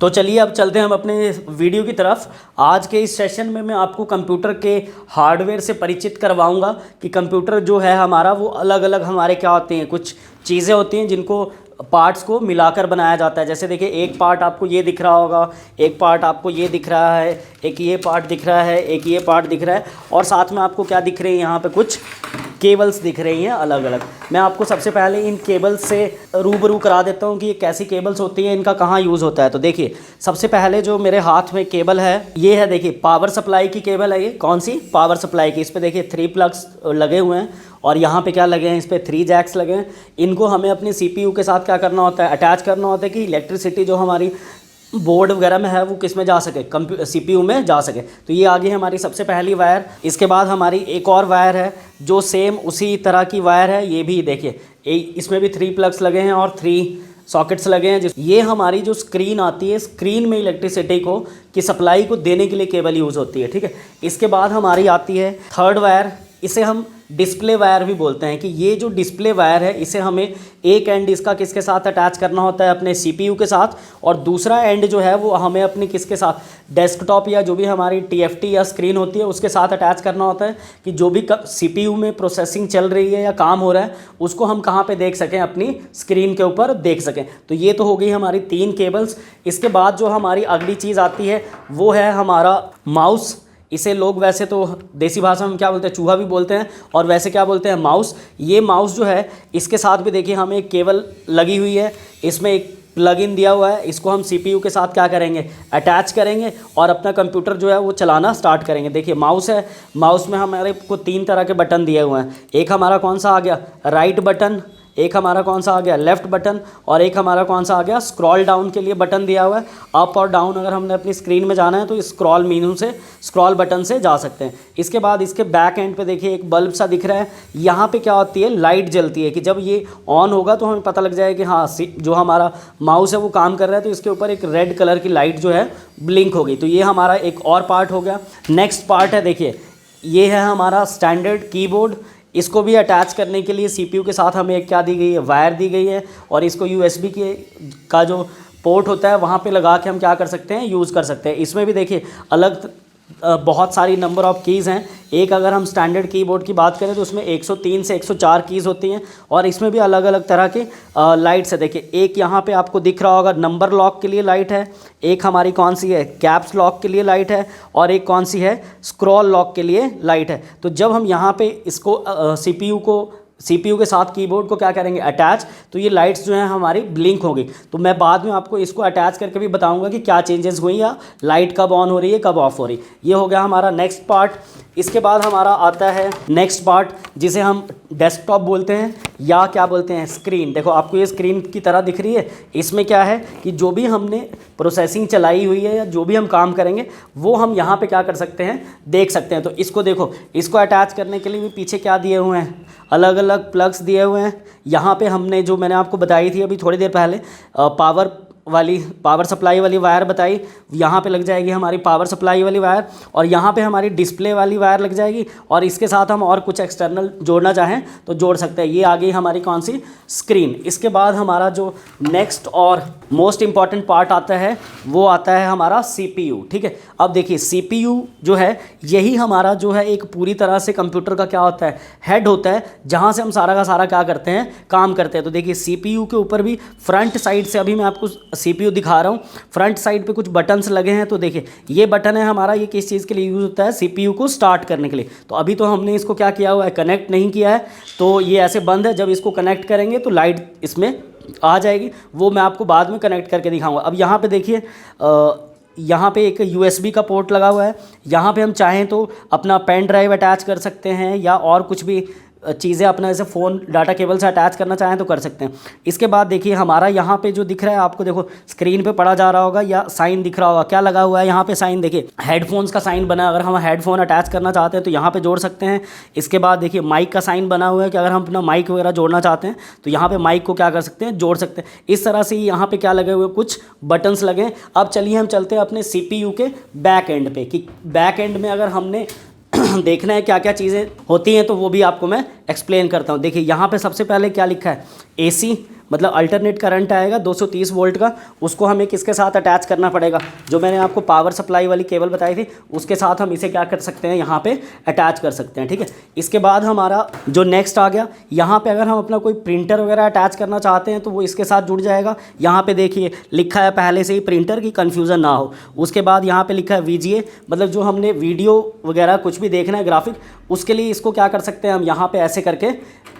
तो चलिए अब चलते हैं हम अपने वीडियो की तरफ। आज के इस सेशन में मैं आपको कंप्यूटर के हार्डवेयर से परिचित करवाऊंगा कि कंप्यूटर जो है हमारा वो अलग अलग हमारे क्या होते हैं, कुछ चीज़ें होती हैं जिनको पार्ट्स को मिलाकर बनाया जाता है। जैसे देखिए, एक पार्ट आपको ये दिख रहा होगा, एक पार्ट आपको ये दिख रहा है, एक ये पार्ट दिख रहा है, एक ये पार्ट दिख रहा है, और साथ में आपको क्या दिख रही है, यहाँ पे कुछ केबल्स दिख रही हैं अलग अलग। मैं आपको सबसे पहले इन केबल्स से रूबरू करा देता हूँ कि ये कैसी केबल्स होती हैं, इनका कहाँ यूज़ होता है। तो देखिए, सबसे पहले जो मेरे हाथ में केबल है ये है, देखिए पावर सप्लाई की केबल है। ये कौन सी? पावर सप्लाई की। इस पर देखिए 3 प्लग्स लगे हुए हैं और यहाँ पे क्या लगे हैं, इस पर 3 जैक्स लगे हैं। इनको हमें अपनी CPU के साथ क्या करना होता है, अटैच करना होता है कि इलेक्ट्रिसिटी जो हमारी बोर्ड वगैरह में है वो किस में जा सके, CPU में जा सके। तो ये आ गई हमारी सबसे पहली वायर। इसके बाद हमारी एक और वायर है जो सेम उसी तरह की वायर है। ये भी देखिए, इसमें भी 3 प्लग्स लगे हैं और 3 सॉकेट्स लगे हैं। ये हमारी जो स्क्रीन आती है, स्क्रीन में इलेक्ट्रिसिटी को की सप्लाई को देने के लिए केबल यूज़ होती है, ठीक है। इसके बाद हमारी आती है 3rd वायर। इसे हम डिस्प्ले वायर भी बोलते हैं कि ये जो डिस्प्ले वायर है इसे हमें एक एंड इसका किसके साथ अटैच करना होता है, अपने CPU के साथ, और दूसरा एंड जो है वो हमें अपनी किसके साथ, डेस्कटॉप या जो भी हमारी TFT या स्क्रीन होती है उसके साथ अटैच करना होता है कि जो भी CPU में प्रोसेसिंग चल रही है या काम हो रहा है उसको हम कहाँ पे देख सकें, अपनी स्क्रीन के ऊपर देख सकें। तो ये तो हो गई हमारी 3 केबल्स। इसके बाद जो हमारी अगली चीज़ आती है वो है हमारा माउस। इसे लोग वैसे तो देसी भाषा में क्या बोलते हैं, चूहा भी बोलते हैं, और वैसे क्या बोलते हैं, माउस। ये माउस जो है इसके साथ भी देखिए हमें एक केबल लगी हुई है, इसमें एक प्लग इन दिया हुआ है। इसको हम CPU के साथ क्या करेंगे, अटैच करेंगे और अपना कंप्यूटर जो है वो चलाना स्टार्ट करेंगे। देखिए माउस है, माउस में हमारे को 3 तरह के बटन दिए हुए हैं। एक हमारा कौन सा आ गया, राइट बटन, एक हमारा कौन सा आ गया, लेफ़्ट बटन, और एक हमारा कौन सा आ गया, स्क्रॉल डाउन के लिए बटन दिया हुआ है। अप और डाउन अगर हमने अपनी स्क्रीन में जाना है तो स्क्रॉल मेनू से, स्क्रॉल बटन से जा सकते हैं। इसके बाद इसके बैक एंड पे देखिए एक बल्ब सा दिख रहा है। यहाँ पे क्या होती है, लाइट जलती है कि जब ये ऑन होगा तो हमें पता लग जाएगा कि हाँ जो हमारा माउस है वो काम कर रहा है। तो इसके ऊपर एक रेड कलर की लाइट जो है ब्लिंक होगी। तो ये हमारा एक और पार्ट हो गया। नेक्स्ट पार्ट है, देखिए ये है हमारा स्टैंडर्ड कीबोर्ड। इसको भी अटैच करने के लिए CPU के साथ हमें एक क्या दी गई है, वायर दी गई है, और इसको USB का जो पोर्ट होता है वहाँ पे लगा के हम क्या कर सकते हैं, यूज़ कर सकते हैं। इसमें भी देखिए अलग बहुत सारी नंबर ऑफ़ कीज़ हैं। एक अगर हम स्टैंडर्ड कीबोर्ड की बात करें तो उसमें 103 से 104 कीज़ होती हैं, और इसमें भी अलग अलग तरह के लाइट्स है। देखिए एक यहाँ पे आपको दिख रहा होगा, नंबर लॉक के लिए लाइट है, एक हमारी कौन सी है, कैप्स लॉक के लिए लाइट है, और एक कौन सी है, स्क्रॉल लॉक के लिए लाइट है। तो जब हम यहाँ पे इसको CPU के साथ कीबोर्ड को क्या करेंगे, अटैच, तो ये लाइट्स जो हैं हमारी ब्लिंक होगी। तो मैं बाद में आपको इसको अटैच करके भी बताऊंगा कि क्या चेंजेस हुई या लाइट कब ऑन हो रही है, कब ऑफ हो रही है। ये हो गया हमारा नेक्स्ट पार्ट। इसके बाद हमारा आता है नेक्स्ट पार्ट जिसे हम डेस्कटॉप बोलते हैं या क्या बोलते हैं, स्क्रीन। देखो आपको ये स्क्रीन की तरह दिख रही है। इसमें क्या है कि जो भी हमने प्रोसेसिंग चलाई हुई है या जो भी हम काम करेंगे वो हम यहाँ पे क्या कर सकते हैं, देख सकते हैं। तो इसको देखो, इसको अटैच करने के लिए भी पीछे क्या दिए हुए हैं, अलग अलग प्लग्स दिए हुए हैं। यहाँ पे हमने जो मैंने आपको बताई थी अभी थोड़ी देर पहले, पावर सप्लाई वाली वायर बताई, यहाँ पे लग जाएगी हमारी पावर सप्लाई वाली वायर, और यहाँ पे हमारी डिस्प्ले वाली वायर लग जाएगी, और इसके साथ हम और कुछ एक्सटर्नल जोड़ना चाहें तो जोड़ सकते हैं। ये आ गई हमारी कौन सी, स्क्रीन। इसके बाद हमारा जो नेक्स्ट और मोस्ट इम्पॉर्टेंट पार्ट आता है वो आता है हमारा CPU, ठीक है। अब देखिए CPU जो है यही हमारा जो है एक पूरी तरह से कंप्यूटर का क्या होता है, हेड होता है, जहाँ से हम सारा का सारा क्या करते हैं, काम करते हैं। तो देखिए CPU के ऊपर भी फ्रंट साइड से, अभी मैं आपको CPU दिखा रहा हूँ, फ्रंट साइड पे कुछ बटन्स लगे हैं। तो देखिए ये बटन है हमारा, ये किस चीज़ के लिए यूज़ होता है, CPU को स्टार्ट करने के लिए। तो अभी तो हमने इसको क्या किया हुआ है, कनेक्ट नहीं किया है, तो ये ऐसे बंद है। जब इसको कनेक्ट करेंगे तो लाइट इसमें आ जाएगी, वो मैं आपको बाद में कनेक्ट करके दिखाऊंगा। अब यहाँ पे देखिए यहाँ पे एक USB का पोर्ट लगा हुआ है। यहाँ पे हम चाहें तो अपना पेन ड्राइव अटैच कर सकते हैं या और कुछ भी चीज़ें अपना जैसे फ़ोन डाटा केबल से अटैच करना चाहें तो कर सकते हैं। इसके बाद देखिए हमारा यहाँ पे जो दिख रहा है आपको, देखो स्क्रीन पे पढ़ा जा रहा होगा या साइन दिख रहा होगा, क्या लगा हुआ है यहाँ पे साइन, देखिए हेडफोन्स का साइन बना है। अगर हम हेडफोन अटैच करना चाहते हैं तो यहाँ पे जोड़ सकते हैं। इसके बाद देखिए माइक का साइन बना हुआ है कि अगर हम अपना माइक वगैरह जोड़ना चाहते हैं तो यहाँ पे माइक को क्या कर सकते हैं, जोड़ सकते हैं। इस तरह से यहाँ पे क्या लगे हुए, कुछ बटन्स लगे। अब चलिए हम चलते हैं अपने CPU के बैक एंड पे कि बैक एंड में अगर हमने देखना है क्या क्या चीज़ें होती हैं तो वो भी आपको मैं एक्सप्लेन करता हूँ। देखिए यहाँ पे सबसे पहले क्या लिखा है, AC मतलब अल्टरनेट करंट आएगा 230 वोल्ट का, उसको हमें किसके साथ अटैच करना पड़ेगा, जो मैंने आपको पावर सप्लाई वाली केबल बताई थी उसके साथ हम इसे क्या कर सकते हैं, यहाँ पे अटैच कर सकते हैं। ठीक है, इसके बाद हमारा जो नेक्स्ट आ गया, यहाँ पे अगर हम अपना कोई प्रिंटर वगैरह अटैच करना चाहते हैं तो वो इसके साथ जुड़ जाएगा। यहाँ पे देखिए लिखा है पहले से ही प्रिंटर की, कन्फ्यूज़न ना हो। उसके बाद यहाँ पे लिखा है VGA, मतलब जो हमने वीडियो वगैरह कुछ भी देखना है ग्राफिक, उसके लिए इसको क्या कर सकते हैं हम, यहाँ पे ऐसे करके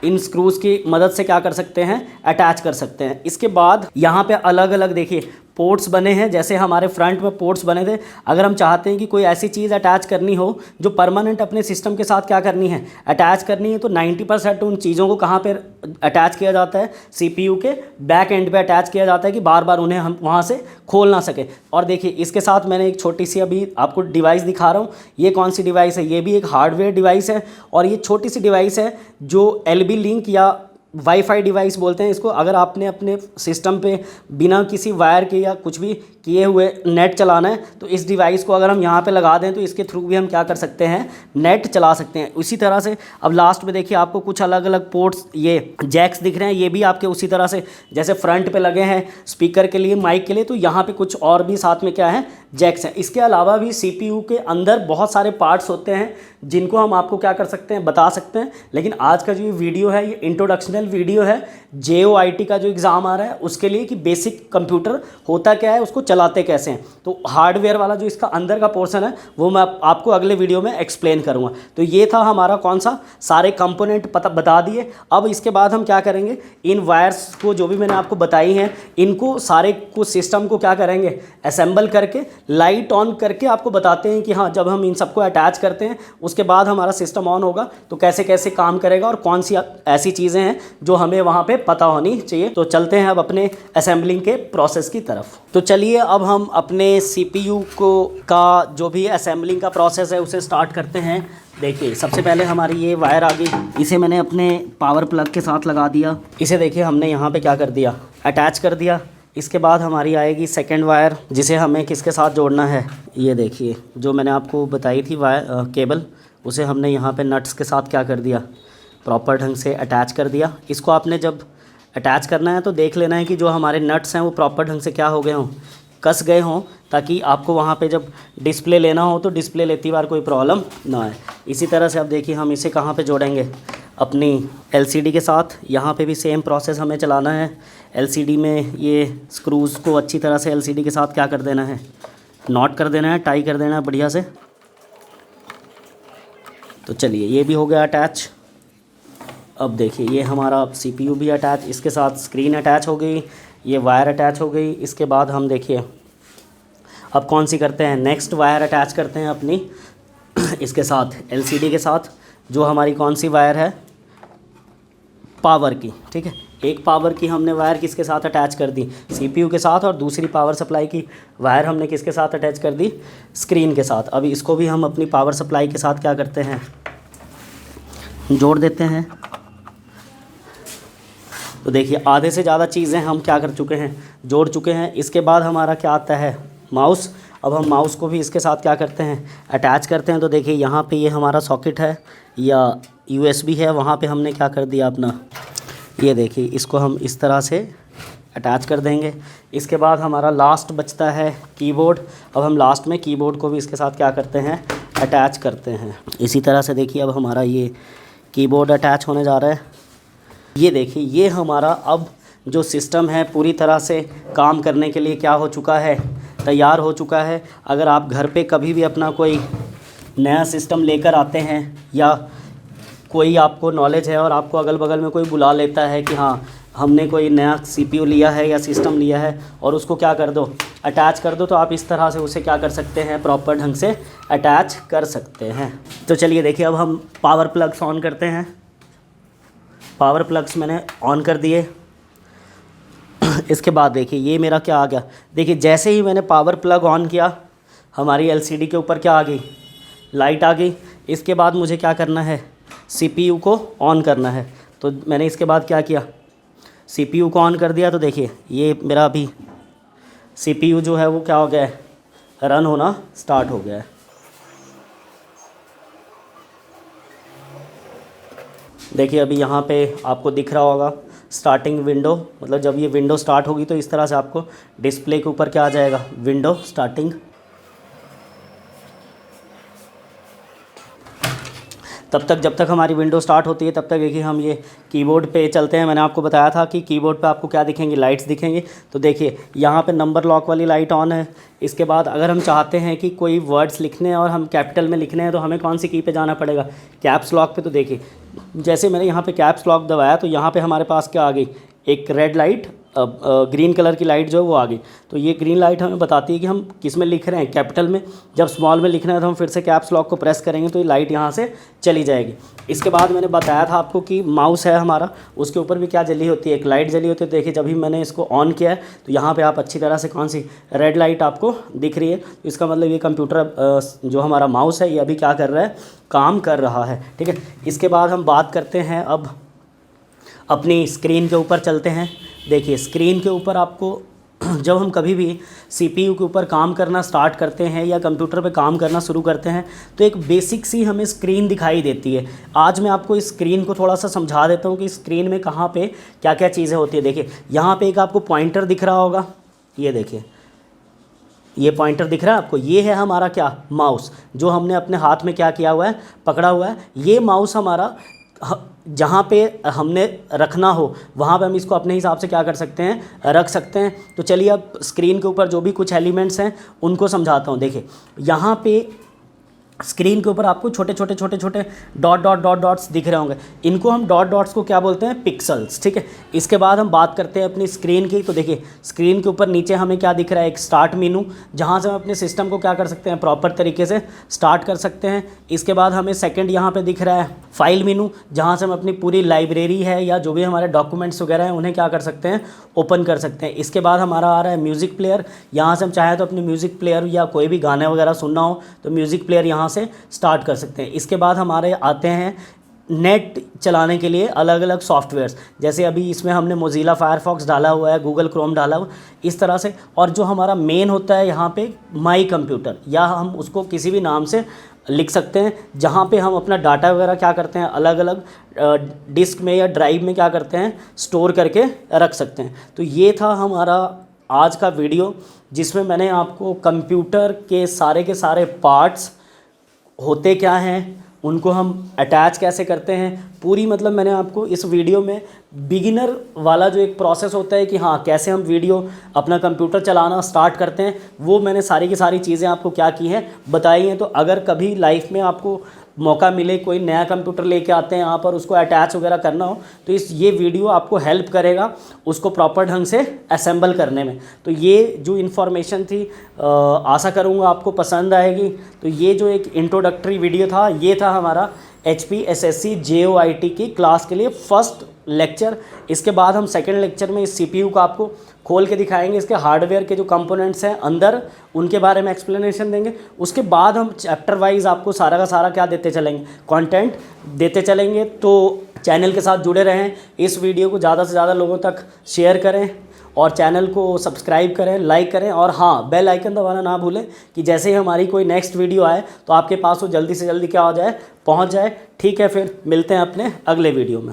इन स्क्रूज़ की मदद से क्या कर सकते हैं, अटैच कर सकते हैं। इसके बाद यहाँ पे अलग अलग देखिए पोर्ट्स बने हैं, जैसे हमारे फ्रंट में पोर्ट्स बने थे। अगर हम चाहते हैं कि कोई ऐसी चीज़ अटैच करनी हो जो परमानेंट अपने सिस्टम के साथ क्या करनी है, अटैच करनी है, तो 90% उन चीज़ों को कहाँ पर अटैच किया जाता है, CPU के बैक एंड पे अटैच किया जाता है कि बार बार उन्हें हम वहाँ से खोल ना सके। और देखिए इसके साथ मैंने एक छोटी सी अभी आपको डिवाइस दिखा रहा हूँ। ये कौन सी डिवाइस है, ये भी एक हार्डवेयर डिवाइस है, और ये छोटी सी डिवाइस है जो LB लिंक या वाईफाई डिवाइस बोलते हैं इसको। अगर आपने अपने सिस्टम पे बिना किसी वायर के या कुछ भी किए हुए नेट चलाना है तो इस डिवाइस को अगर हम यहाँ पे लगा दें तो इसके थ्रू भी हम क्या कर सकते हैं, नेट चला सकते हैं। उसी तरह से अब लास्ट में देखिए आपको कुछ अलग अलग पोर्ट्स, ये जैक्स दिख रहे हैं, ये भी आपके उसी तरह से जैसे फ्रंट पे लगे हैं स्पीकर के लिए, माइक के लिए, तो यहाँ पे कुछ और भी साथ में क्या है, जैक्स हैं। इसके अलावा भी CPU के अंदर बहुत सारे पार्ट्स होते हैं जिनको हम आपको क्या कर सकते हैं, बता सकते हैं। लेकिन आज का जो ये वीडियो है ये इंट्रोडक्शनल वीडियो है JOIT का जो एग्ज़ाम आ रहा है उसके लिए, कि बेसिक कंप्यूटर होता क्या है, उसको चलाते कैसे हैं। तो हार्डवेयर वाला जो इसका अंदर का पोर्शन है वो मैं आपको अगले वीडियो में एक्सप्लेन करूँगा। तो ये था हमारा कौन सा, सारे कंपोनेंट बता दिए। अब इसके बाद हम क्या करेंगे, इन वायर्स को जो भी मैंने आपको बताई हैं इनको सारे को सिस्टम को क्या करेंगे, असेंबल करके लाइट ऑन करके आपको बताते हैं कि हाँ जब हम इन सबको अटैच करते हैं उसके बाद हमारा सिस्टम ऑन होगा तो कैसे कैसे काम करेगा और कौन सी ऐसी चीज़ें हैं जो हमें वहाँ पे पता होनी चाहिए। तो चलते हैं अब अपने असेंबलिंग के प्रोसेस की तरफ। तो चलिए अब हम अपने CPU को का जो भी असेंबलिंग का प्रोसेस है उसे स्टार्ट करते हैं। देखिए सबसे पहले हमारी ये वायर आ गई, इसे मैंने अपने पावर प्लग के साथ लगा दिया। इसे देखिए हमने यहाँ पे क्या कर दिया, अटैच कर दिया। इसके बाद हमारी आएगी सेकंड वायर, जिसे हमें किसके साथ जोड़ना है, ये देखिए जो मैंने आपको बताई थी वायर केबल, उसे हमने यहाँ पे नट्स के साथ क्या कर दिया, प्रॉपर ढंग से अटैच कर दिया। इसको आपने जब अटैच करना है तो देख लेना है कि जो हमारे नट्स हैं वो प्रॉपर ढंग से क्या हो गए हों, कस गए हों, ताकि आपको वहाँ पे जब डिस्प्ले लेना हो तो डिस्प्ले लेती बार कोई प्रॉब्लम ना आए। इसी तरह से अब देखिए हम इसे कहाँ पे जोड़ेंगे, अपनी LCD के साथ। यहाँ पे भी सेम प्रोसेस हमें चलाना है। LCD में ये स्क्रूज़ को अच्छी तरह से LCD के साथ क्या कर देना है, नॉट कर देना है, टाई कर देना है बढ़िया से। तो चलिए ये भी हो गया अटैच। अब देखिए ये हमारा CPU भी अटैच, इसके साथ स्क्रीन अटैच हो गई, ये वायर अटैच हो गई। इसके बाद हम देखिए अब कौन सी करते हैं, नेक्स्ट वायर अटैच करते हैं अपनी इसके साथ LCD के साथ, जो हमारी कौन सी वायर है, पावर की। ठीक है, एक पावर की हमने वायर किसके साथ अटैच कर दी, CPU के साथ, और दूसरी पावर सप्लाई की वायर हमने किसके साथ अटैच कर दी, स्क्रीन के साथ। अब इसको भी हम अपनी पावर सप्लाई के साथ क्या करते हैं, जोड़ देते हैं। तो देखिए आधे से ज़्यादा चीज़ें हम क्या कर चुके हैं, जोड़ चुके हैं। इसके बाद हमारा क्या आता है, माउस। अब हम माउस को भी इसके साथ क्या करते हैं, अटैच करते हैं। तो देखिए यहाँ पे ये हमारा सॉकेट है या USB है, वहाँ पे हमने क्या कर दिया अपना, ये देखिए इसको हम इस तरह से अटैच कर देंगे। इसके बाद हमारा लास्ट बचता है कीबोर्ड। अब हम लास्ट में कीबोर्ड को भी इसके साथ क्या करते हैं, अटैच करते हैं। इसी तरह से देखिए अब हमारा ये कीबोर्ड अटैच होने जा रहा है। ये देखिए ये हमारा अब जो सिस्टम है पूरी तरह से काम करने के लिए क्या हो चुका है, तैयार हो चुका है। अगर आप घर पे कभी भी अपना कोई नया सिस्टम लेकर आते हैं या कोई आपको नॉलेज है और आपको अगल बगल में कोई बुला लेता है कि हाँ हमने कोई नया CPU लिया है या सिस्टम लिया है और उसको क्या कर दो, अटैच कर दो, तो आप इस तरह से उसे क्या कर सकते हैं, प्रॉपर ढंग से अटैच कर सकते हैं। तो चलिए देखिए अब हम पावर प्लग्स ऑन करते हैं। पावर प्लग्स मैंने ऑन कर दिए। इसके बाद देखिए ये मेरा क्या आ गया, देखिए जैसे ही मैंने पावर प्लग ऑन किया हमारी LCD के ऊपर क्या आ गई, लाइट आ गई। इसके बाद मुझे क्या करना है, CPU को ऑन करना है। तो मैंने इसके बाद क्या किया, CPU को ऑन कर दिया। तो देखिए ये मेरा अभी CPU जो है वो क्या हो गया है, रन होना स्टार्ट हो गया है। देखिए अभी यहाँ पे आपको दिख रहा होगा स्टार्टिंग विंडो, मतलब जब ये विंडो स्टार्ट होगी तो इस तरह से आपको डिस्प्ले के ऊपर क्या आ जाएगा, विंडो स्टार्टिंग। तब तक जब तक हमारी विंडो स्टार्ट होती है तब तक देखिए हम ये कीबोर्ड पे चलते हैं। मैंने आपको बताया था कि कीबोर्ड पे आपको क्या दिखेंगी, लाइट्स दिखेंगी। तो देखिए यहाँ पे नंबर लॉक वाली लाइट ऑन है। इसके बाद अगर हम चाहते हैं कि कोई वर्ड्स लिखने हैं और हम कैपिटल में लिखने हैं तो हमें कौन सी की पे जाना पड़ेगा, कैप्स लॉक पे। तो देखिए जैसे मैंने यहाँ पे कैप्स लॉक दबाया तो यहाँ पे हमारे पास क्या आ गई, एक रेड लाइट, ग्रीन कलर की लाइट जो है वो आ गई। तो ये ग्रीन लाइट हमें बताती है कि हम किस में लिख रहे हैं, कैपिटल में। जब स्मॉल में लिखना है तो हम फिर से कैप्स लॉक को प्रेस करेंगे तो ये लाइट यहाँ से चली जाएगी। इसके बाद मैंने बताया था आपको कि माउस है हमारा, उसके ऊपर भी क्या जली होती है, एक लाइट जली होती है। देखिए जब भी मैंने इसको ऑन किया है तो यहाँ पर आप अच्छी तरह से कौन सी रेड लाइट आपको दिख रही है। तो इसका मतलब ये कंप्यूटर जो हमारा माउस है ये अभी क्या कर रहा है, काम कर रहा है। ठीक है, इसके बाद हम बात करते हैं अब अपनी स्क्रीन के ऊपर चलते हैं। देखिए स्क्रीन के ऊपर आपको जब हम कभी भी सीपीयू के ऊपर काम करना स्टार्ट करते हैं या कंप्यूटर पे काम करना शुरू करते हैं तो एक बेसिक सी हमें स्क्रीन दिखाई देती है। आज मैं आपको इस स्क्रीन को थोड़ा सा समझा देता हूँ कि स्क्रीन में कहाँ पे क्या क्या चीज़ें होती है। देखिए यहाँ पे एक आपको पॉइंटर दिख रहा होगा, ये देखिए ये पॉइंटर दिख रहा है आपको, ये है हमारा क्या, माउस, जो हमने अपने हाथ में क्या किया हुआ है, पकड़ा हुआ है। ये माउस हमारा जहाँ पे हमने रखना हो वहाँ पे हम इसको अपने हिसाब से क्या कर सकते हैं, रख सकते हैं। तो चलिए अब स्क्रीन के ऊपर जो भी कुछ एलिमेंट्स हैं उनको समझाता हूँ। देखिए यहाँ पे स्क्रीन के ऊपर आपको छोटे छोटे छोटे छोटे डॉट्स दिख रहे होंगे। इनको हम डॉट्स को क्या बोलते हैं, पिक्सल्स। ठीक है, इसके बाद हम बात करते हैं अपनी स्क्रीन की। तो देखिए स्क्रीन के ऊपर नीचे हमें क्या दिख रहा है, एक स्टार्ट मेनू, जहां से हम अपने सिस्टम को क्या कर सकते हैं, प्रॉपर तरीके से स्टार्ट कर सकते हैं। इसके बाद हमें सेकेंड यहाँ पर दिख रहा है फाइल मेनू, जहाँ से हम अपनी पूरी लाइब्रेरी है या जो भी हमारे डॉक्यूमेंट्स वगैरह हैं उन्हें क्या कर सकते हैं, ओपन कर सकते हैं। इसके बाद हमारा आ रहा है म्यूज़िक प्लेयर, यहाँ से हम चाहें तो अपने म्यूज़िक प्लेयर या कोई भी गाने वगैरह सुनना हो तो म्यूज़िक प्लेयर यहाँ से स्टार्ट कर सकते हैं। इसके बाद हमारे आते हैं नेट चलाने के लिए अलग अलग सॉफ्टवेयर्स, जैसे अभी इसमें हमने मोज़िला फायरफॉक्स डाला हुआ है, गूगल क्रोम डाला हुआ, इस तरह से। और जो हमारा मेन होता है यहाँ पे माई कंप्यूटर, या हम उसको किसी भी नाम से लिख सकते हैं, जहाँ पे हम अपना डाटा वगैरह क्या करते हैं, अलग अलग डिस्क में या ड्राइव में क्या करते हैं, स्टोर करके रख सकते हैं। तो ये था हमारा आज का वीडियो जिसमें मैंने आपको कंप्यूटर के सारे पार्ट्स होते क्या हैं, उनको हम अटैच कैसे करते हैं, पूरी मतलब मैंने आपको इस वीडियो में बिगिनर वाला जो एक प्रोसेस होता है कि हाँ कैसे हम वीडियो अपना कंप्यूटर चलाना स्टार्ट करते हैं, वो मैंने सारी की सारी चीज़ें आपको क्या की हैं, बताई हैं। तो अगर कभी लाइफ में आपको मौका मिले, कोई नया कंप्यूटर लेके आते हैं यहाँ पर, उसको अटैच वगैरह करना हो तो ये वीडियो आपको हेल्प करेगा उसको प्रॉपर ढंग से असेंबल करने में। तो ये जो इन्फॉर्मेशन थी आशा करूँगा आपको पसंद आएगी। तो ये जो एक इंट्रोडक्टरी वीडियो था, ये था हमारा HP SSC JOIT की क्लास के लिए फर्स्ट लेक्चर। इसके बाद हम सेकेंड लेक्चर में इस CPU को आपको खोल के दिखाएंगे, इसके हार्डवेयर के जो कंपोनेंट्स हैं अंदर उनके बारे में एक्सप्लेनेशन देंगे। उसके बाद हम चैप्टर वाइज आपको सारा का सारा क्या देते चलेंगे, कंटेंट देते चलेंगे। तो चैनल के साथ जुड़े रहें, इस वीडियो को ज़्यादा से ज़्यादा लोगों तक शेयर करें और चैनल को सब्सक्राइब करें, लाइक करें, और हाँ बेल आइकन दबाना ना भूलें कि जैसे ही हमारी कोई नेक्स्ट वीडियो आए तो आपके पास वो जल्दी से जल्दी क्या हो जाए, पहुंच जाए। ठीक है, फिर मिलते हैं अपने अगले वीडियो में।